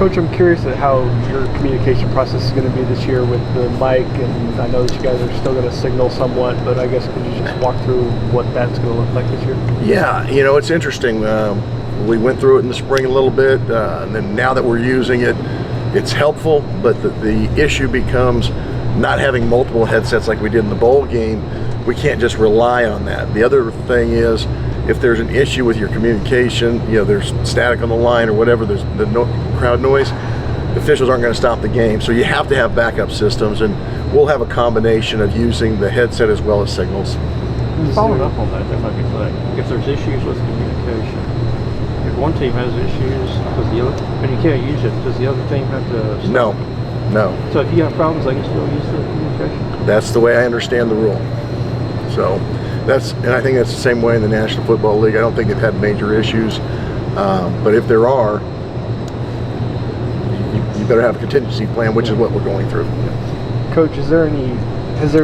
Coach, I'm curious at how your communication process is going to be this year with the mic, and I know that you guys are still going to signal somewhat, but I guess could you just walk through what that's going to look like this year? Yeah, it's interesting. We went through it in the spring a little bit, and then now that we're using it, it's helpful, but the issue becomes not having multiple headsets like we did in the bowl game. We can't just rely on that. The other thing is, if there's an issue with your communication, there's static on the line or whatever, there's the crowd noise, the officials aren't going to stop the game. So you have to have backup systems, and we'll have a combination of using the headset as well as signals. Following up on that, if I could say, if there's issues with communication, if one team has issues, does the other, and you can't use it, does the other team have to stop? No. So if you have problems, they can still use the communication? That's the way I understand the rule. So and I think that's the same way in the National Football League. I don't think they've had major issues, but if there are, you better have a contingency plan, which is what we're going through. Coach, has there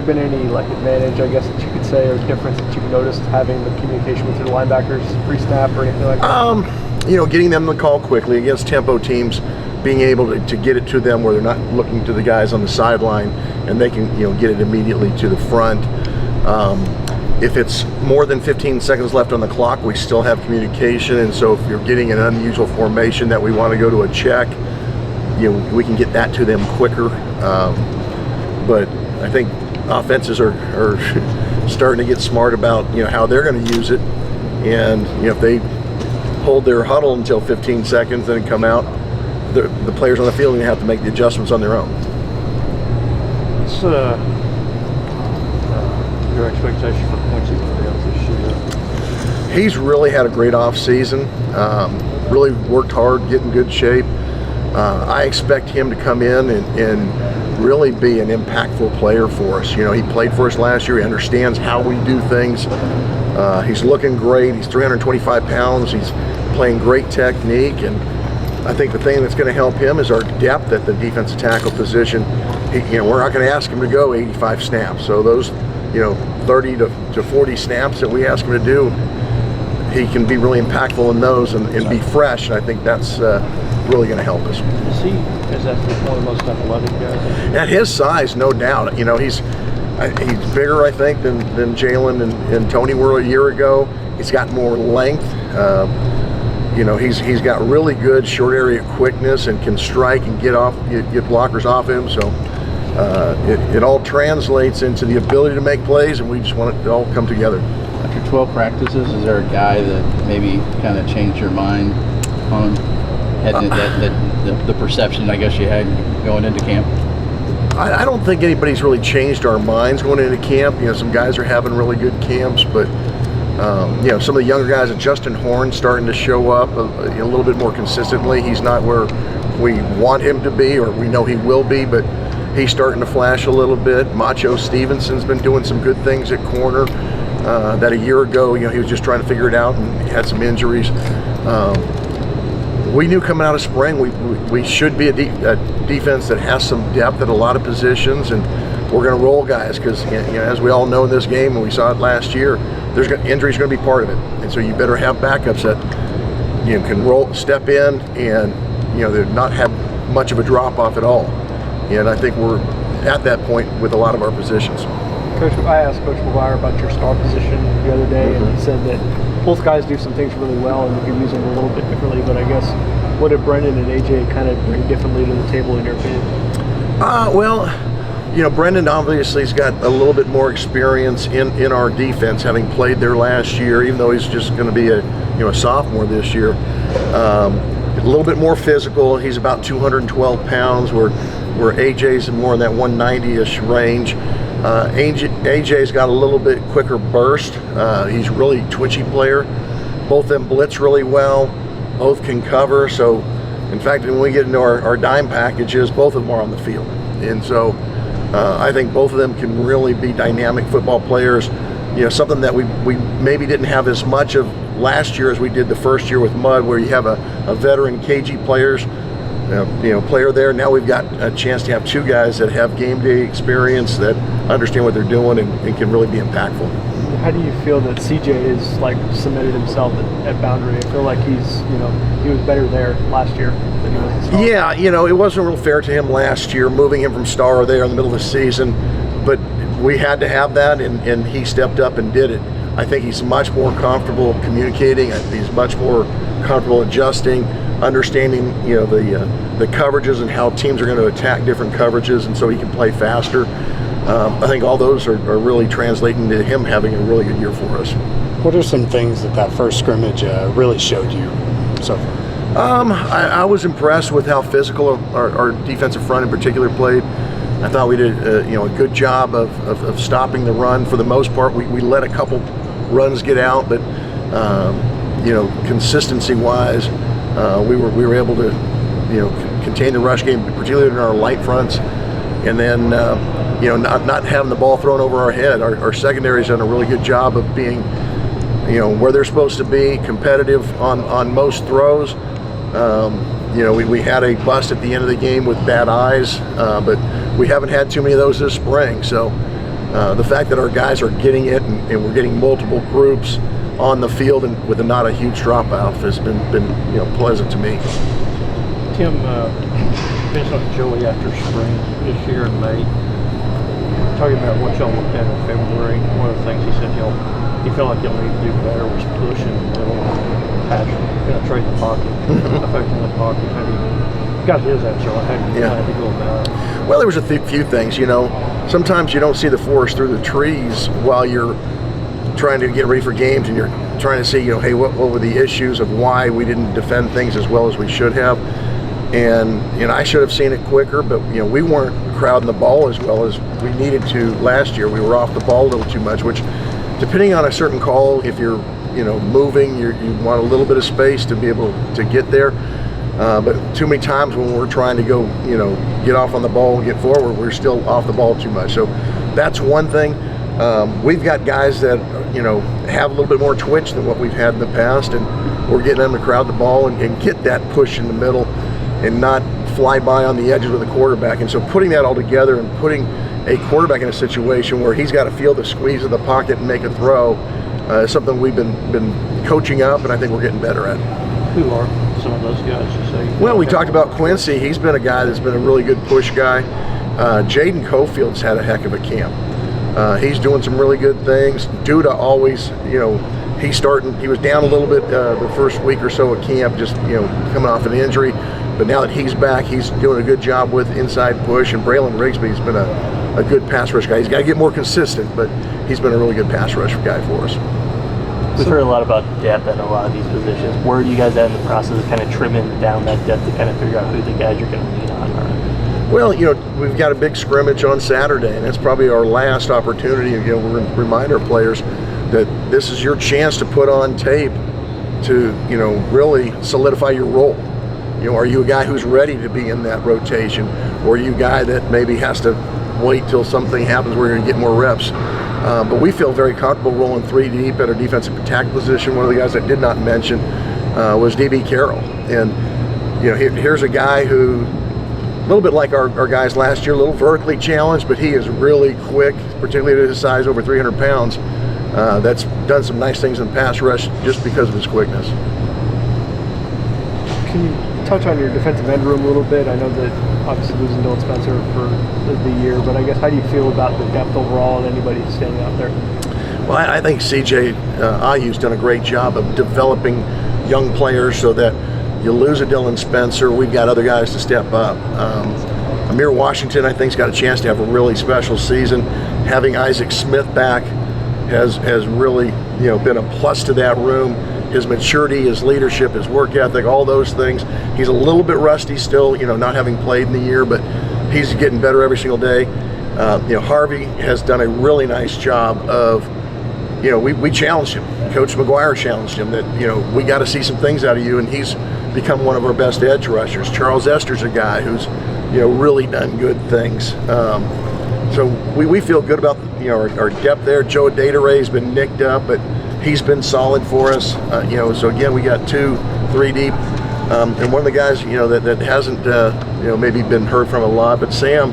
been any advantage, I guess, that you could say, or difference that you've noticed having the communication with your linebackers pre-snap or anything like that? Getting them to call quickly against tempo teams, being able to get it to them where they're not looking to the guys on the sideline, and they can get it immediately to the front. If it's more than 15 seconds left on the clock, we still have communication, and so if you're getting an unusual formation that we want to go to a check, we can get that to them quicker. But I think offenses are starting to get smart about how they're going to use it, and if they hold their huddle until 15 seconds, then come out, the players on the field are going to have to make the adjustments on their own. It's your expectation for points he will be able to shoot? He's really had a great off season. Really worked hard, get in good shape. I expect him to come in and really be an impactful player for us. He played for us last year. He understands how we do things. He's looking great. He's 325 pounds. He's playing great technique, and I think the thing that's going to help him is our depth at the defensive tackle position. We're not going to ask him to go 85 snaps. So those 30 to 40 snaps that we ask him to do, he can be really impactful in those and be fresh, and I think that's really going to help us. Is that one of the most athletic guys? At his size, no doubt. He's bigger, I think, than Jalen and Tony were a year ago. He's got more length. He's got really good short area quickness and can strike and get blockers off him. So it all translates into the ability to make plays, and we just want it to all come together. After 12 practices, is there a guy that maybe kind of changed your mind on the perception, I guess, you had going into camp? I don't think anybody's really changed our minds going into camp. Some guys are having really good camps, but some of the younger guys, Justin Horn, starting to show up a little bit more consistently. He's not where we want him to be, or we know he will be, but he's starting to flash a little bit. Macho Stevenson's been doing some good things at corner. That a year ago, he was just trying to figure it out and he had some injuries. We knew coming out of spring we should be a defense that has some depth at a lot of positions, and we're going to roll guys because as we all know in this game, and we saw it last year, injuries going to be part of it, and so you better have backups that can step in and they're not have much of a drop off at all. And I think we're at that point with a lot of our positions. Coach, I asked Coach McGuire about your star position the other day, and he said that both guys do some things really well, and you can use them a little bit differently. But I guess, what did Brendan and AJ kind of bring differently to the table in your opinion? Brendan obviously has got a little bit more experience in our defense, having played there last year, even though he's just going to be a sophomore this year. A little bit more physical. He's about 212 pounds, where AJ's more in that 190-ish range. AJ's got a little bit quicker burst. He's really a twitchy player. Both of them blitz really well. Both can cover. So, in fact, when we get into our dime packages, both of them are on the field. And so I think both of them can really be dynamic football players. Something that we maybe didn't have as much of last year as we did the first year with Mudd, where you have a veteran cagey player there. Now we've got a chance to have two guys that have game day experience, that understand what they're doing, and can really be impactful. How do you feel that CJ is cemented himself at boundary? I feel like he was better there last year that he wasn't star? Yeah, it wasn't real fair to him last year, moving him from star there in the middle of the season, but we had to have that, and he stepped up and did it. I think he's much more comfortable communicating. He's much more comfortable adjusting, understanding, the coverages and how teams are going to attack different coverages, and so he can play faster. I think all those are really translating to him having a really good year for us. What are some things that first scrimmage really showed you so far? I was impressed with how physical our defensive front in particular played. I thought we did a good job of stopping the run. For the most part, we let a couple runs get out, but consistency-wise, we were able to contain the rush game, particularly in our light fronts, and then not having the ball thrown over our head. Our secondary's done a really good job of being where they're supposed to be, competitive on most throws. We had a bust at the end of the game with bad eyes, but we haven't had too many of those this spring. So the fact that our guys are getting it and we're getting multiple groups on the field and with not a huge dropout has been pleasant to me. Tim, finished on Joey after spring this year in May. Talking about what y'all looked at in February, one of the things he said he felt like y'all need to do better was push in the middle, penetrate the pocket, affecting the pocket. How do you got his at y'all? How do you plan to go about it? Well, there was a few things. Sometimes you don't see the forest through the trees while you're trying to get ready for games, and you're trying to see, hey, what were the issues of why we didn't defend things as well as we should have. And I should have seen it quicker, but we weren't crowding the ball as well as we needed to last year. We were off the ball a little too much, which, depending on a certain call, if you're moving, you want a little bit of space to be able to get there. But too many times when we're trying to go, get off on the ball and get forward, we're still off the ball too much. So that's one thing. We've got guys that have a little bit more twitch than what we've had in the past, and we're getting them to crowd the ball and get that push in the middle and not fly by on the edges with the quarterback. And so putting that all together and putting a quarterback in a situation where he's got to feel the squeeze of the pocket and make a throw is something we've been coaching up, and I think we're getting better at. Who are some of those guys you say? Well, we talked about Quincy. He's been a guy that's been a really good push guy. Jaden Cofield's had a heck of a camp. He's doing some really good things. Duda always, he was down a little bit the first week or so of camp, just coming off an injury. But now that he's back, he's doing a good job with inside push. And Braylon Rigsby's been a good pass rush guy. He's got to get more consistent, but he's been a really good pass rush guy for us. We've heard a lot about depth at a lot of these positions. Where are you guys at in the process of kind of trimming down that depth to kind of figure out who the guys you're going to lean on are? Well, we've got a big scrimmage on Saturday, and that's probably our last opportunity. We're going to remind our players that this is your chance to put on tape to, really solidify your role. Are you a guy who's ready to be in that rotation, or are you a guy that maybe has to wait till something happens where you're going to get more reps? But we feel very comfortable rolling 3 deep at our defensive attack position. One of the guys I did not mention was DB Carroll. And, here's a guy who, a little bit like our guys last year, a little vertically challenged, but he is really quick, particularly at his size, over 300 pounds. That's done some nice things in pass rush just because of his quickness. Can you touch on your defensive end room a little bit? I know that obviously losing Dylan Spencer for the year, but I guess how do you feel about the depth overall and anybody standing out there? Well, I think CJ Ayu's done a great job of developing young players so that you lose a Dylan Spencer, we've got other guys to step up. Amir Washington, I think, has got a chance to have a really special season. Having Isaac Smith back has really been a plus to that room. His maturity, his leadership, his work ethic, all those things. He's a little bit rusty still, not having played in the year, but he's getting better every single day. Harvey has done a really nice job of, we challenged him. Coach McGuire challenged him that, we got to see some things out of you, and he's become one of our best edge rushers. Charles Ester's a guy who's, really done good things. So we feel good about, our depth there. Joe Dateray's been nicked up, but he's been solid for us. So again, we got 2-3 deep. And one of the guys, that hasn't, maybe been heard from a lot, but Sam,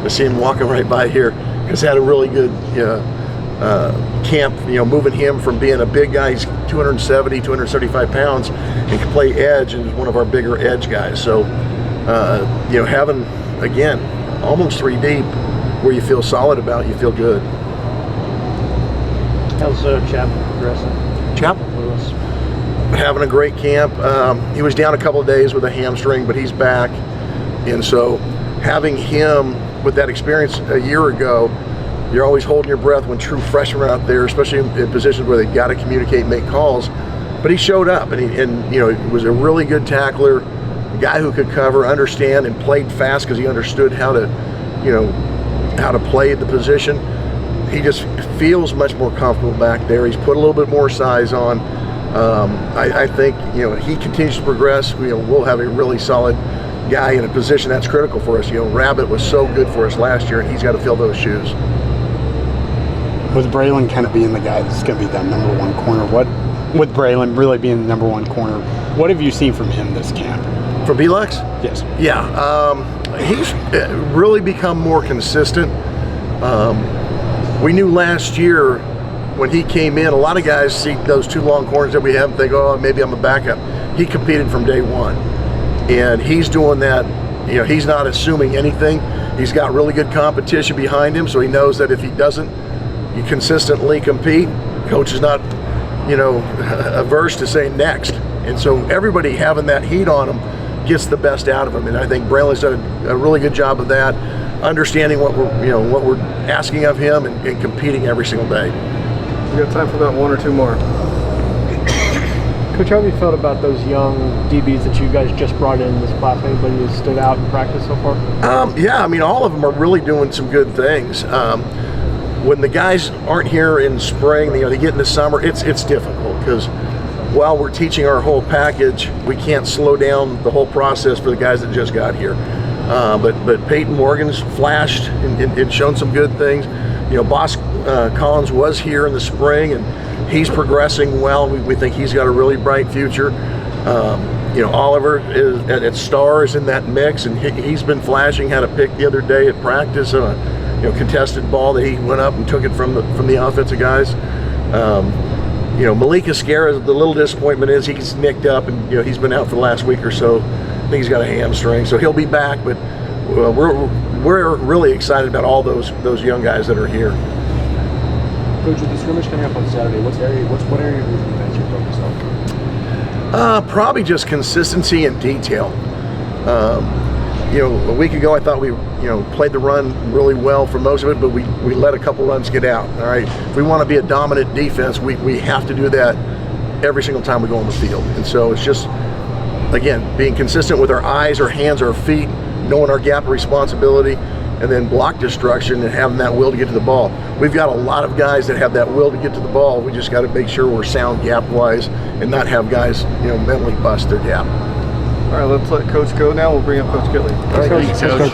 I see him walking right by here, has had a really good camp, moving him from being a big guy, he's 270, 275 pounds, and can play edge, and is one of our bigger edge guys. So, having, again, almost 3 deep, where you feel solid about, you feel good. How's Chap progressing? Chap? Lewis. Having a great camp. He was down a couple of days with a hamstring, but he's back. And so having him with that experience a year ago, you're always holding your breath when true freshmen are out there, especially in positions where they got to communicate and make calls. But he showed up, and he was a really good tackler, a guy who could cover, understand, and played fast because he understood how to play the position. He just feels much more comfortable back there. He's put a little bit more size on. I think he continues to progress. We'll have a really solid guy in a position that's critical for us. Rabbit was so good for us last year, and he's got to fill those shoes. With Braylon kind of being the guy that's going to be that number 1 corner, with Braylon really being the number 1 corner, what have you seen from him this camp? For Belux? Yes. Yeah, he's really become more consistent. We knew last year when he came in, a lot of guys see those 2 long corners that we have and think, oh, maybe I'm a backup. He competed from day 1, and he's doing that. He's not assuming anything. He's got really good competition behind him, so he knows that if he doesn't consistently compete, coach is not, averse to saying next. And so everybody having that heat on him gets the best out of him. And I think Braylon's done a really good job of that, understanding what we're asking of him and competing every single day. We got time for about 1 or 2 more. Coach, how have you felt about those young DBs that you guys just brought in this class? Anybody who's stood out in practice so far? Yeah, all of them are really doing some good things. When the guys aren't here in spring, they get in the summer, it's difficult because while we're teaching our whole package, we can't slow down the whole process for the guys that just got here. But Peyton Morgan's flashed and shown some good things. Boss Collins was here in the spring, and he's progressing well. We think he's got a really bright future. Oliver is at Star is in that mix, and he's been flashing. Had a pick the other day at practice on a contested ball that he went up and took it from the offensive guys. Malik Esquera, the little disappointment is he's nicked up, and he's been out for the last week or so. I think he's got a hamstring, so he'll be back. But we're really excited about all those young guys that are here. Coach, with the scrimmage coming up on Saturday, what area of the defense you're focused on? Probably just consistency and detail. A week ago I thought we played the run really well for most of it, but we let a couple runs get out. All right, if we want to be a dominant defense, we have to do that every single time we go on the field. And so it's just, again, being consistent with our eyes, our hands, our feet, knowing our gap of responsibility, and then block destruction and having that will to get to the ball. We've got a lot of guys that have that will to get to the ball. We just got to make sure we're sound gap-wise and not have guys, mentally bust their gap. All right, let's let Coach go now. We'll bring up Coach Kitley. All right, Thanks, Coach.